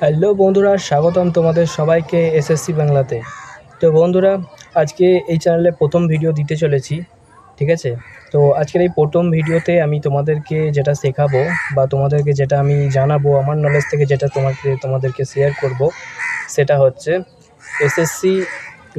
Hello বন্ধুরা, স্বাগতম তোমাদের সবাইকে এসএসসি বাংলাতে। তো বন্ধুরা, আজকে এই চ্যানেলে প্রথম ভিডিও দিতে চলেছি, ঠিক আছে? তো আজকের এই প্রথম ভিডিওতে আমি তোমাদেরকে যেটা শেখাবো বা তোমাদেরকে যেটা আমি জানাবো, আমার নলেজ থেকে যেটা তোমাদেরকে শেয়ার করব, সেটা হচ্ছে এসএসসি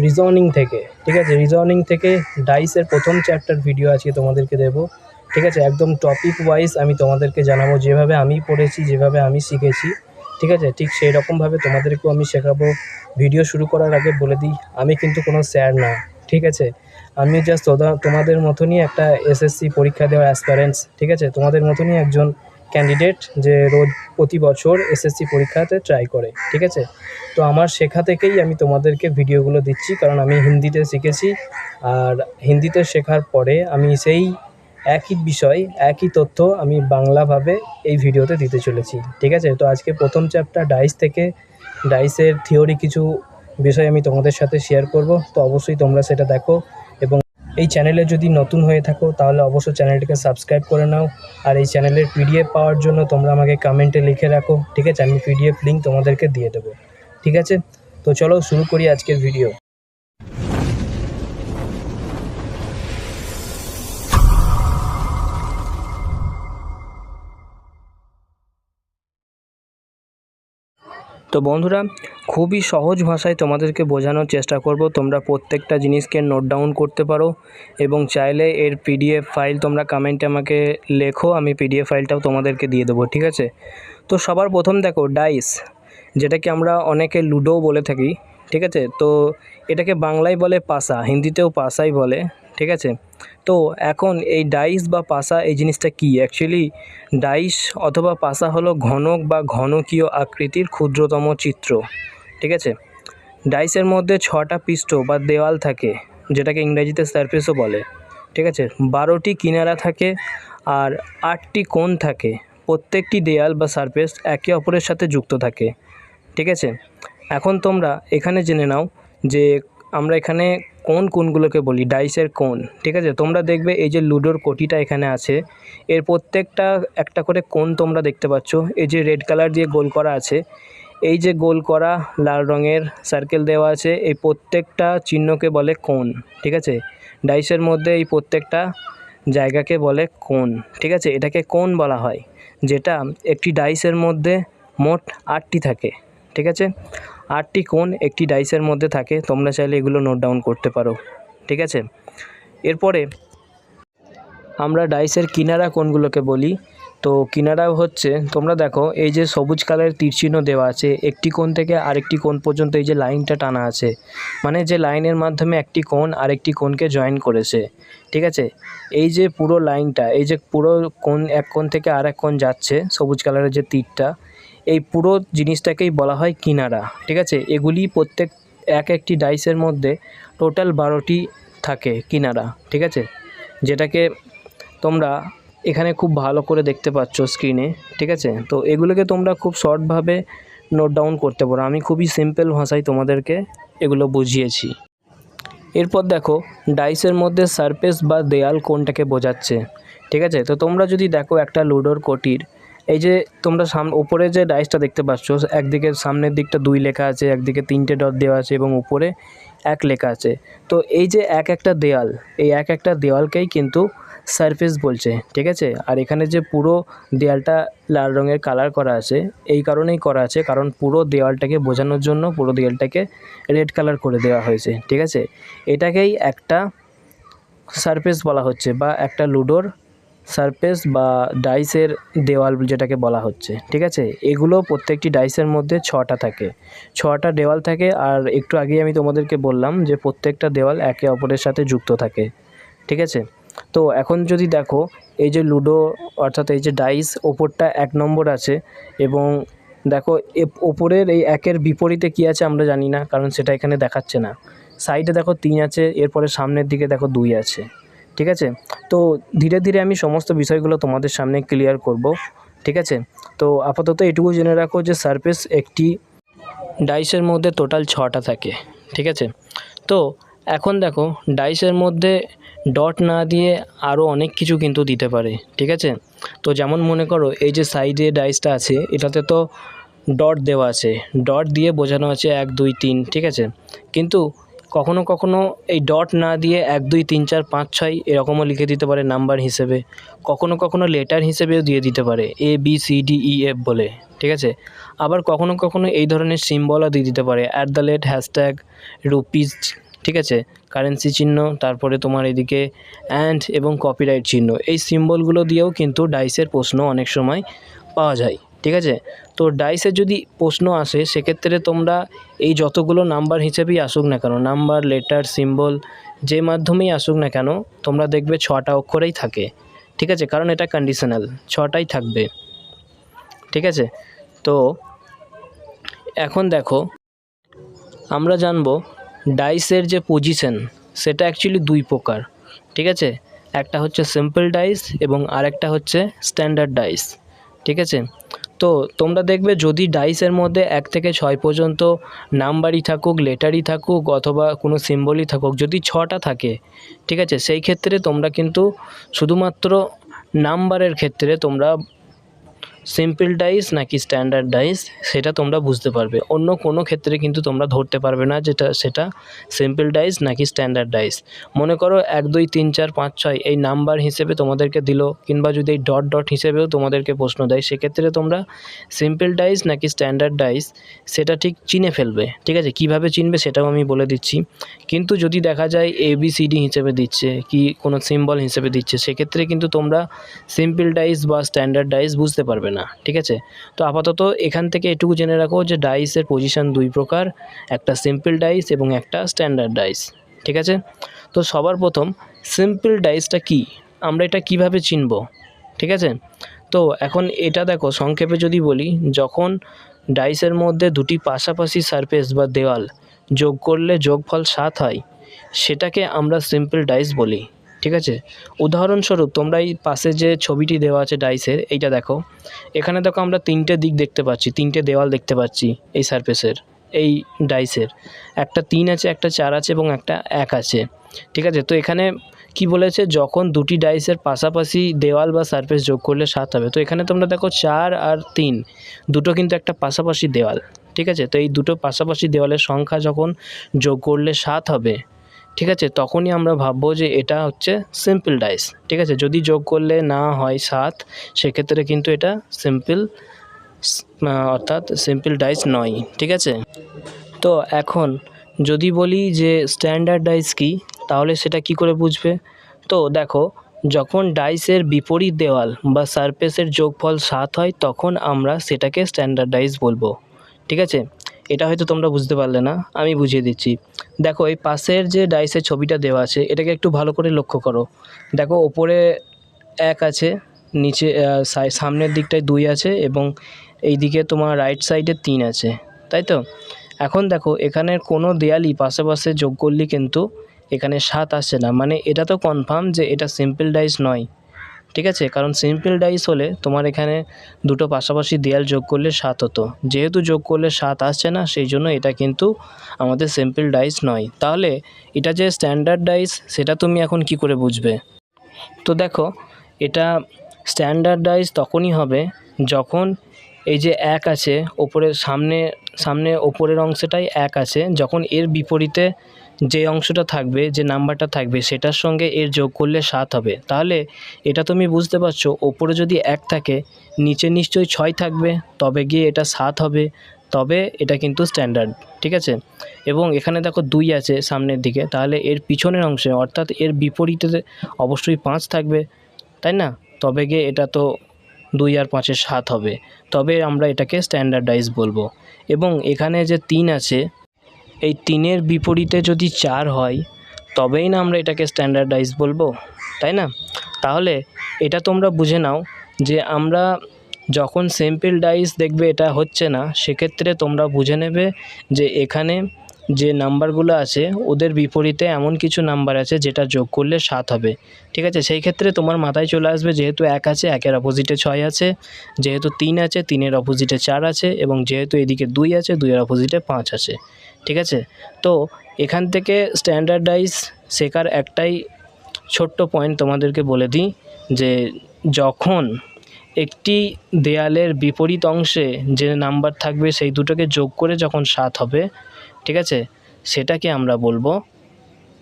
রিজনিং থেকে, ঠিক আছে? রিজনিং থেকে ডাইসের প্রথম চ্যাপ্টার ভিডিও আজকে তোমাদেরকে দেবো, ঠিক আছে? একদম টপিক ওয়াইজ আমি তোমাদেরকে জানাবো, যেভাবে আমি পড়েছি, যেভাবে আমি শিখেছি, ঠিক আছে? ঠিক সেই রকমভাবে তোমাদেরকেও আমি শেখাবো। ভিডিও শুরু করার আগে বলে দিই, আমি কিন্তু কোনো স্যার না, ঠিক আছে? আমি জাস্ট তোমাদের মতনই একটা এসএসসি পরীক্ষা দেওয়া অ্যাসপারেন্টস, ঠিক আছে? তোমাদের মতনই একজন ক্যান্ডিডেট যে রোজ প্রতি বছর এসএসসি পরীক্ষাতে ট্রাই করে, ঠিক আছে? তো আমার শেখা থেকেই আমি তোমাদেরকে ভিডিওগুলো দিচ্ছি, কারণ আমি হিন্দিতে শিখেছি। আর হিন্দিতে শেখার পরে আমি সেই একই বিষয়, একই তথ্য আমি বাংলাভাবে এই ভিডিওতে দিতে চলেছি, ঠিক আছে? তো আজকে প্রথম চ্যাপ্টার ডাইস থেকে, ডাইসের থিওরি কিছু বিষয় আমি তোমাদের সাথে শেয়ার করব। তো অবশ্যই তোমরা সেটা দেখো, এবং এই চ্যানেলে যদি নতুন হয়ে থাকো তাহলে অবশ্যই চ্যানেলটিকে সাবস্ক্রাইব করে নাও। আর এই চ্যানেলের পিডিএফ পাওয়ার জন্য তোমরা আমাকে কমেন্টে লিখে রাখো, ঠিক আছে? আমি পিডিএফ লিঙ্ক তোমাদেরকে দিয়ে দেবো, ঠিক আছে? তো চলো শুরু করি আজকের ভিডিও। তো বন্ধুরা, খুবই সহজ ভাষায় তোমাদেরকে বোঝানোর চেষ্টা করব। তোমরা প্রত্যেকটা জিনিসকে নোট ডাউন করতে পারো, এবং চাইলে এর পিডিএফ ফাইল তোমরা কমেন্টে আমাকে লেখো, আমি পিডিএফ ফাইলটাও তোমাদেরকে দিয়ে দেবো, ঠিক আছে? তো সবার প্রথম দেখো, ডাইস, যেটাকে আমরা অনেকে লুডোও বলে থাকি, ঠিক আছে? তো এটাকে বাংলায় বলে পাসা, হিন্দিতেও পাসাই বলে, ঠিক আছে? তো এখন এই ডাইস বা পাসা এই জিনিসটা কি? অ্যাকচুয়ালি ডাইস অথবা পাসা হলো ঘনক বা ঘনকীয় আকৃতির ক্ষুদ্রতম চিত্র, ঠিক আছে? ডাইসের মধ্যে 6টা পৃষ্ঠ বা দেওয়াল থাকে, যেটাকে ইংরেজিতে সারফেসও বলে, ঠিক আছে? 12টি কিনারা থাকে আর 8টি কোণ থাকে। প্রত্যেকটি দেয়াল বা সারফেস একে অপরের সাথে যুক্ত থাকে, ঠিক আছে? এখন তোমরা এখানে জেনে নাও যে আমরা এখানে কোণগুলোকে বলি ডাইসের কোণ, ঠিক আছে? তোমরা দেখবে এই যে লুডোর কোটিটা এখানে আছে, এর প্রত্যেকটা একটা করে কোণ তোমরা দেখতে পাচ্ছ। এই যে রেড কালার দিয়ে গোল করা আছে, এই যে গোল করা লাল রঙের সার্কেল দেওয়া আছে, এই প্রত্যেকটা চিহ্নকে বলে কোণ, ঠিক আছে? ডাইসের মধ্যে এই প্রত্যেকটা জায়গাকে বলে কোণ, ঠিক আছে? এটাকে কোণ বলা হয়, যেটা একটি ডাইসের মধ্যে মোট 8টি থাকে, ঠিক আছে? 8টি কোণ একটি ডাইসের মধ্যে থাকে। তোমরা চাইলে এগুলো নোট ডাউন করতে পারো, ঠিক আছে? এরপরে আমরা ডাইসের কিনারা কোণগুলোকে বলি। তো কিনারা হচ্ছে, তোমরা দেখো এই যে সবুজ কালারের তীরচিহ্ন দেওয়া আছে, একটি কোণ থেকে আরেকটি কোণ পর্যন্ত এই যে লাইনটা টানা আছে, মানে যে লাইনের মাধ্যমে একটি কোণ আরেকটি কোণকে জয়েন করেছে, ঠিক আছে? এই যে পুরো লাইনটা, এই যে পুরো কোণ, এক কোণ থেকে আরেক কোণ যাচ্ছে, সবুজ কালারের যে তীরটা, এই পুরো জিনিসটাকেই বলা হয় কিনারা, ঠিক আছে? এগুলি প্রত্যেক একটি ডাইসের মধ্যে টোটাল 12টি থাকে কিনারা, ঠিক আছে? যেটাকে তোমরা এখানে খুব ভালো করে দেখতে পাচ্ছ স্ক্রিনে, ঠিক আছে? তো এগুলোকে তোমরা খুব শর্টভাবে নোট ডাউন করতে পারো। আমি খুবই সিম্পল ভাষায় তোমাদেরকে এগুলো বুঝিয়েছি। এরপর দেখো, ডাইসের মধ্যে সারফেস বা দেয়াল কোনটাকে বোঝাচ্ছে, ঠিক আছে? তো তোমরা যদি দেখো একটা লুডোর কোটির, এই যে তোমরা উপরে যে ডাইসটা দেখতে পাচ্ছ, একদিকে সামনের দিকটা 2 লেখা আছে, একদিকে 3টে ডট দেওয়া আছে এবং উপরে 1 লেখা আছে। তো এই যে একটা দেয়াল, এই একটা দেওয়ালকেই কিন্তু সারফেস বলছে, ঠিক আছে? আর এখানে যে পুরো দেয়ালটা লাল রঙের কালার করা আছে, এই কারণেই করা আছে কারণ পুরো দেওয়ালটাকে বোঝানোর জন্য পুরো দেওয়ালটাকে রেড কালার করে দেওয়া হয়েছে, ঠিক আছে? এটাকেই একটা সারফেস বলা হচ্ছে, বা একটা লুডোর সারফেস বা ডাইসের দেওয়াল যেটাকে বলা হচ্ছে, ঠিক আছে? এগুলো প্রত্যেকটি ডাইসের মধ্যে 6টা থাকে, 6টা দেওয়াল থাকে। আর একটু আগেই আমি তোমাদেরকে বললাম যে প্রত্যেকটা দেওয়াল একে অপরের সাথে যুক্ত থাকে, ঠিক আছে? তো এখন যদি দেখো, এই যে লুডো অর্থাৎ এই যে ডাইস, ওপরটা 1 নম্বর আছে, এবং দেখো ওপরের এই 1-এর বিপরীতে কী আছে আমরা জানি না, কারণ সেটা এখানে দেখাচ্ছে না। সাইডে দেখো 3 আছে, এরপরে সামনের দিকে দেখো 2 আছে, ঠিক আছে? তো ধীরে ধীরে আমি সমস্ত বিষয়গুলো তোমাদের সামনে ক্লিয়ার করব, ঠিক আছে? তো আপাতত এটুকু জেনে রাখো যে সারফেস একটি ডাইসের মধ্যে টোটাল 6টা থাকে, ঠিক আছে? তো এখন দেখো, ডাইসের মধ্যে ডট না দিয়ে আরও অনেক কিছু কিন্তু দিতে পারে, ঠিক আছে? তো যেমন মনে করো এই যে সাইডে ডাইসটা আছে, এটাতে তো ডট দেওয়া আছে, ডট দিয়ে বোঝানো আছে 1 2 3, ঠিক আছে। কিন্তু কখনো কখনো এই ডট না দিয়ে 1 2 3 4 5 6 এরকমও লিখে দিতে পারে নাম্বার হিসেবে, কখনো কখনো লেটার হিসেবেও দিয়ে দিতে পারে ABCDEF বলে, ঠিক আছে। আবার কখনো কখনো এই ধরনের সিম্বলও দিয়ে দিতে পারে @, রুপিস, ঠিক আছে, কারেন্সি চিহ্ন, তারপরে তোমার এদিকে অ্যান্ড এবং কপিরাইট চিহ্ন। এই সিম্বলগুলো দিয়েও কিন্তু ডাইসের প্রশ্ন অনেক সময় পাওয়া যায়, ঠিক আছে। তো ডাইসের যদি প্রশ্ন আসে সেক্ষেত্রে তোমরা এই যতগুলো নাম্বার হিসেবেই আসুক না কেন, নাম্বার, লেটার, সিম্বল যে মাধ্যমেই আসুক না কেন, তোমরা দেখবে 6টা অক্ষরেই থাকে, ঠিক আছে, কারণ এটা কন্ডিশনাল, 6টাই থাকবে, ঠিক আছে। তো এখন দেখো আমরা জানবো ডাইসের যে পজিশন সেটা অ্যাকচুয়ালি 2 প্রকার, ঠিক আছে। একটা হচ্ছে সিম্পল ডাইস এবং আরেকটা হচ্ছে স্ট্যান্ডার্ড ডাইস, ঠিক আছে। তো তোমরা দেখবে যদি ডাইসের মধ্যে 1 থেকে 6 পর্যন্ত নাম্বারই থাকুক, লেটারই থাকুক অথবা কোনো সিম্বলই থাকুক, যদি 6টা থাকে, ঠিক আছে, সেই ক্ষেত্রে তোমরা কিন্তু শুধুমাত্র নাম্বারের ক্ষেত্রে তোমরা সিম্পল ডাইস নাকি স্ট্যান্ডার্ড ডাইস সেটা তোমরা বুঝতে পারবে, অন্য কোনো ক্ষেত্রে কিন্তু তোমরা ধরতে পারবে না সেটা সিম্পল ডাইস নাকি স্ট্যান্ডার্ড ডাইস। মনে করো 1 2 3 4 5 6 এই নাম্বার হিসেবে তোমাদেরকে দিল, কিংবা যদি এই ডট ডট হিসেবেও তোমাদেরকে প্রশ্ন দেয়, সেক্ষেত্রে তোমরা সিম্পল ডাইস নাকি স্ট্যান্ডার্ড ডাইস সেটা ঠিক চিনে ফেলবে, ঠিক আছে। কীভাবে চিনবে সেটাও আমি বলে দিচ্ছি। কিন্তু যদি দেখা যায় ABCD হিসেবে দিচ্ছে কি কোনো সিম্বল হিসেবে দিচ্ছে, সেক্ষেত্রে কিন্তু তোমরা সিম্পল ডাইস বা স্ট্যান্ডার্ড ডাইস বুঝতে পারবে না, ঠিক আছে। তো আপাতত এখান থেকে এটুকু জেনে রাখো যে ডাইসের পজিশন 2 প্রকার, একটা সিম্পল ডাইস এবং একটা স্ট্যান্ডার্ড ডাইস, ঠিক আছে। তো সবার প্রথম সিম্পল ডাইসটা কি, আমরা এটা কিভাবে চিনব, ঠিক আছে। তো এখন এটা দেখো সংক্ষেপে যদি বলি, যখন ডাইসের মধ্যে দুটি পাশাপাশি সারফেস বা দেওয়াল যোগ করলে যোগফল 7 হয়, সেটাকে আমরা সিম্পল ডাইস বলি, ঠিক আছে। উদাহরণস্বরূপ তোমরা এই পাশে যে ছবিটি দেওয়া আছে ডাইসের, এইটা দেখো, এখানে দেখো আমরা 3টে দিক দেখতে পাচ্ছি, 3টে দেওয়াল দেখতে পাচ্ছি এই সারফেসের, এই ডাইসের একটা 3 আছে, একটা 4 আছে এবং একটা 1 আছে, ঠিক আছে। তো এখানে কি বলেছে, যখন দুটি ডাইসের পাশাপাশি দেওয়াল বা সারফেস যোগ করলে 7 হবে। তো এখানে তোমরা দেখো 4 আর 3 দুটো কিন্তু একটা পাশাপাশি দেওয়াল, ঠিক আছে। তো এই দুটো পাশাপাশি দেওয়ালের সংখ্যা যখন যোগ করলে 7 হবে, ঠিক আছে, তখনই আমরা ভাববো যে এটা হচ্ছে সিম্পল ডাইস, ঠিক আছে। যদি যোগ করলে না হয় 7, সেক্ষেত্রে কিন্তু এটা অর্থাৎ সিম্পল ডাইস নয়, ঠিক আছে। তো এখন যদি বলি যে স্ট্যান্ডার্ড ডাইস কি, তাহলে সেটা কি করে বুঝবে। তো দেখো, যখন ডাইসের বিপরীত দেওয়াল বা সারফেসের যোগফল 7 হয়, তখন আমরা সেটাকে স্ট্যান্ডার্ড ডাইস বলবো, ঠিক আছে। এটা হয়তো তোমরা বুঝতে পারলে না, আমি বুঝিয়ে দিচ্ছি। দেখো এই পাশের যে ডাইসের ছবিটা দেওয়া আছে, এটাকে একটু ভালো করে লক্ষ্য করো। দেখো ওপরে 1 আছে, নিচে সামনের দিকটায় 2 আছে এবং এই দিকে তোমার রাইট সাইডে 3 আছে, তাই তো। এখন দেখো এখানের কোনো দেয়ালই পাশে যোগ করলে কিন্তু এখানে 7 আসছে না, মানে এটা তো কনফার্ম যে এটা সিম্পল ডাইস নয়, ঠিক আছে। কারণ সিম্পল ডাইস হলে তোমার এখানে দুটো পাশাপাশি দেয়াল যোগ করলে 7 হতো, যেহেতু যোগ করলে 7 আসছে না, সেই জন্য এটা কিন্তু আমাদের সিম্পল ডাইস নয়। তাহলে এটা যে স্ট্যান্ডার্ড ডাইস সেটা তুমি এখন কি করে বুঝবে। তো দেখো এটা স্ট্যান্ডার্ড ডাইস তখনই হবে যখন এই যে 1 আছে ওপরের সামনে ওপরের অংশটাই 1 আছে, যখন এর বিপরীতে যে অংশটা থাকবে, যে নাম্বারটা থাকবে, সেটার সঙ্গে এর যোগ করলে 7 হবে। তাহলে এটা তুমি বুঝতে পারছো, ওপরে যদি 1 থাকে নিচে নিশ্চয়ই 6 থাকবে, তবে গিয়ে এটা 7 হবে, তবে এটা কিন্তু স্ট্যান্ডার্ড, ঠিক আছে। এবং এখানে দেখো 2 আছে সামনের দিকে, তাহলে এর পিছনের অংশে অর্থাৎ এর বিপরীতে অবশ্যই 5 থাকবে, তাই না, তবে গিয়ে এটা তো 2 আর 5 7 হবে, তবে আমরা এটাকে স্ট্যান্ডার্ড ডাইস বলবো। এবং এখানে যে 3 আছে, এই 3-এর বিপরীতে যদি 4 হয়, তবেই না আমরা এটাকে স্ট্যান্ডার্ড ডাইস বলবো, তাই না। তাহলে এটা তোমরা বুঝে নাও যে আমরা যখন সিম্পল ডাইস দেখবে এটা হচ্ছে না, সেক্ষেত্রে তোমরা বুঝে নেবে যে এখানে যে নাম্বারগুলো আছে ওদের বিপরীতে এমন কিছু নাম্বার আছে যেটা যোগ করলে 7 হবে, ঠিক আছে। সেই ক্ষেত্রে তোমার মাথায় চলে আসবে, যেহেতু 1 আছে, 1-এর অপোজিটে 6 আছে, যেহেতু 3 আছে, 3-এর অপোজিটে 4 আছে, এবং যেহেতু এদিকে 2 আছে, 2-এর অপোজিটে 5 আছে, ঠিক আছে। তো এখান থেকে স্ট্যান্ডার্ড ডাইস শেখার একটাই ছোট্ট পয়েন্ট তোমাদেরকে বলে দিই, যে যখন একটি দেয়ালের বিপরীত অংশে যে নাম্বার থাকবে সেই দুটোকে যোগ করে যখন 7 হবে, ঠিক আছে, সেটাকে আমরা বলবো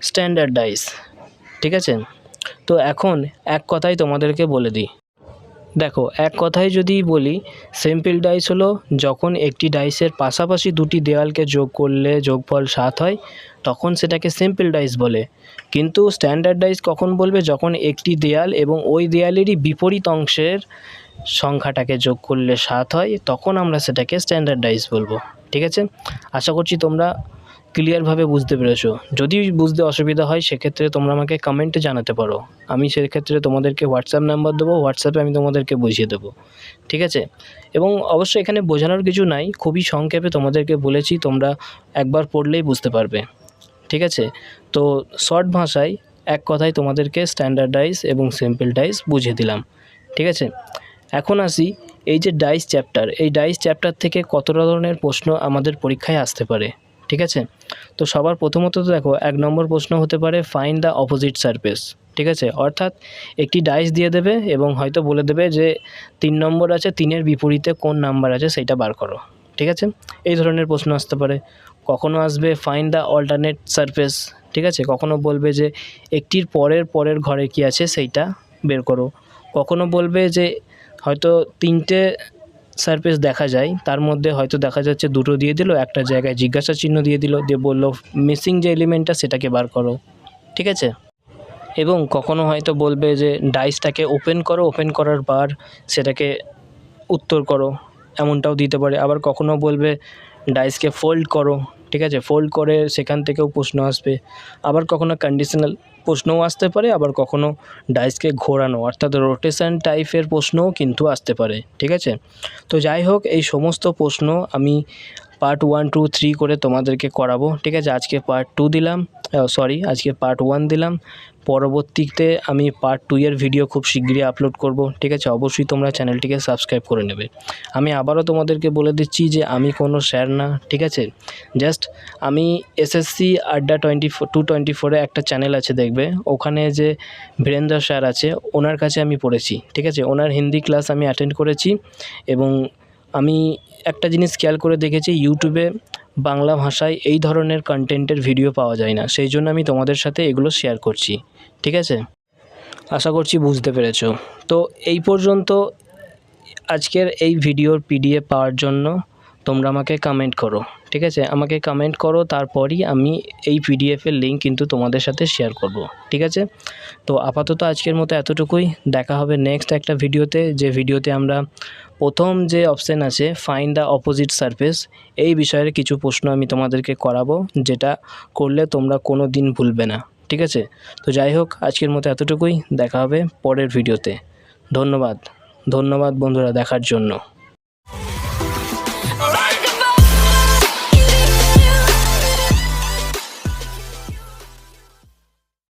স্ট্যান্ডার্ড ডাইস। ঠিক আছে, তো এখন এক কথায় তোমাদেরকে বলে দিই। দেখো, এক কথায় যদি বলি, সিম্পল ডাইস হলো যখন একটি ডাইসের পাশাপাশি দুটি দেওয়ালকে যোগ করলে যোগফল 7 হয়, তখন সেটাকে সিম্পল ডাইস বলে। কিন্তু স্ট্যান্ডার্ড ডাইস কখন বলবে? যখন একটি দেয়াল এবং ওই দেয়ালেরই বিপরীত অংশের সংখ্যাটাকে যোগ করলে 7 হয়, তখন আমরা সেটাকে স্ট্যান্ডার্ড ডাইস বলবো। ঠিক আছে, আশা করছি তোমরা ক্লিয়ারভাবে বুঝতে পেরেছো। যদি বুঝতে অসুবিধা হয় সেক্ষেত্রে তোমরা আমাকে কমেন্টে জানাতে পারো, আমি সেক্ষেত্রে তোমাদেরকে হোয়াটসঅ্যাপ নাম্বার দেবো, হোয়াটসঅ্যাপে আমি তোমাদেরকে বুঝিয়ে দেবো। ঠিক আছে, এবং অবশ্যই এখানে বোঝানোর কিছু নাই, খুবই সংক্ষেপে তোমাদেরকে বলেছি, তোমরা একবার পড়লেই বুঝতে পারবে। ঠিক আছে, তো শর্ট ভাষায় এক কথায় তোমাদেরকে স্ট্যান্ডার্ড ডাইস এবং সিম্পল ডাইস বুঝিয়ে দিলাম। ঠিক আছে, এখন আসি এই যে ডাইস চ্যাপ্টার, এই ডাইস চ্যাপ্টার থেকে কত ধরনের প্রশ্ন আমাদের পরীক্ষায় আসতে পারে। ঠিক আছে, তো সবার প্রথমত তো দেখো, 1 নম্বর প্রশ্ন হতে পারে ফাইন্ড দ্য অপোজিট সারফেস। ঠিক আছে, অর্থাৎ একটি ডাইস দিয়ে দেবে এবং হয়তো বলে দেবে যে 3 নম্বর আছে, 3-এর বিপরীতে কোন নাম্বার আছে সেইটা বার করো। ঠিক আছে, এই ধরনের প্রশ্ন আসতে পারে। কখনো আসবে ফাইন্ড দ্য অল্টারনেট সারফেস। ঠিক আছে, কখনো বলবে যে একটির পরের ঘরে কি আছে সেইটা বের করো। কখনো বলবে যে হয়তো 3টে সারফেস দেখা যায়, তার মধ্যে হয়তো দেখা যাচ্ছে 2টো দিয়ে দিল, একটা জায়গায় জিজ্ঞাসা চিহ্ন দিয়ে দিল, দিয়ে বললো মিসিং যে এলিমেন্টটা সেটাকে বার করো। ঠিক আছে, এবং কখনো হয়তো বলবে যে ডাইসটাকে ওপেন করো, ওপেন করার পর সেটাকে উত্তর করো, এমনটাও দিতে পারে। আবার কখনো বলবে ডাইসকে ফোল্ড করো। ঠিক আছে, ফোল্ড করে সেখান থেকেও প্রশ্ন আসবে। আবার কখনো কন্ডিশনাল প্রশ্নও আসতে পারে, আবার কখনো ডাইসকে ঘোরানো অর্থাৎ রোটেশন টাইপের প্রশ্নও কিন্তু আসতে পারে। ঠিক আছে, তো যাই হোক, এই সমস্ত প্রশ্ন আমি পার্ট 1, 2, 3 করে তোমাদেরকে করাবো। ঠিক আছে, আজকে পার্ট 2 দিলাম, আজকে পার্ট 1 দিলাম। পরবর্তীতে আমি পার্ট 2 এর ভিডিও খুব শীঘ্রই আপলোড করব। ঠিক আছে, অবশ্যই তোমরা চ্যানেলটিকে সাবস্ক্রাইব করে নেবে। আমি আবারও তোমাদেরকে বলে দিচ্ছি যে আমি কোনো স্যার না। ঠিক আছে, জাস্ট আমি এসএসসি আড্ডা 224 একটা চ্যানেল আছে, দেখবে ওখানে যে বীরেন্দ্র স্যার আছে, ওনার কাছে আমি পড়েছি। ঠিক আছে, ওনার হিন্দি ক্লাস আমি অ্যাটেন্ড করেছি এবং আমি একটা জিনিস খেয়াল করে দেখেছি, ইউটিউবে বাংলা ভাষায় এই ধরনের কন্টেন্টের ভিডিও পাওয়া যায় না, সেই জন্য আমি তোমাদের সাথে এগুলো শেয়ার করছি। ঠিক আছে, আশা করছি বুঝতে পেরেছো। তো এই পর্যন্ত আজকের এই ভিডিওর পিডিএফ পাওয়ার জন্য তোমরা আমাকে কমেন্ট করো। ঠিক আছে, আমাকে কমেন্ট করো, তারপরই আমি এই পিডিএফের লিঙ্ক কিন্তু তোমাদের সাথে শেয়ার করব। ঠিক আছে, তো আপাতত আজকের মতো এতটুকুই। দেখা হবে নেক্সট একটা ভিডিওতে, যে ভিডিওতে আমরা প্রথম যে অপশান আছে ফাইন্ড দ্য অপোজিট সারফেস, এই বিষয়ের কিছু প্রশ্ন আমি তোমাদেরকে করাবো, যেটা করলে তোমরা কোনো দিন ভুলবে না। ঠিক আছে, তো যাই হোক, আজকের মতো এতটুকুই। দেখা হবে পরের ভিডিওতে। ধন্যবাদ বন্ধুরা দেখার জন্য।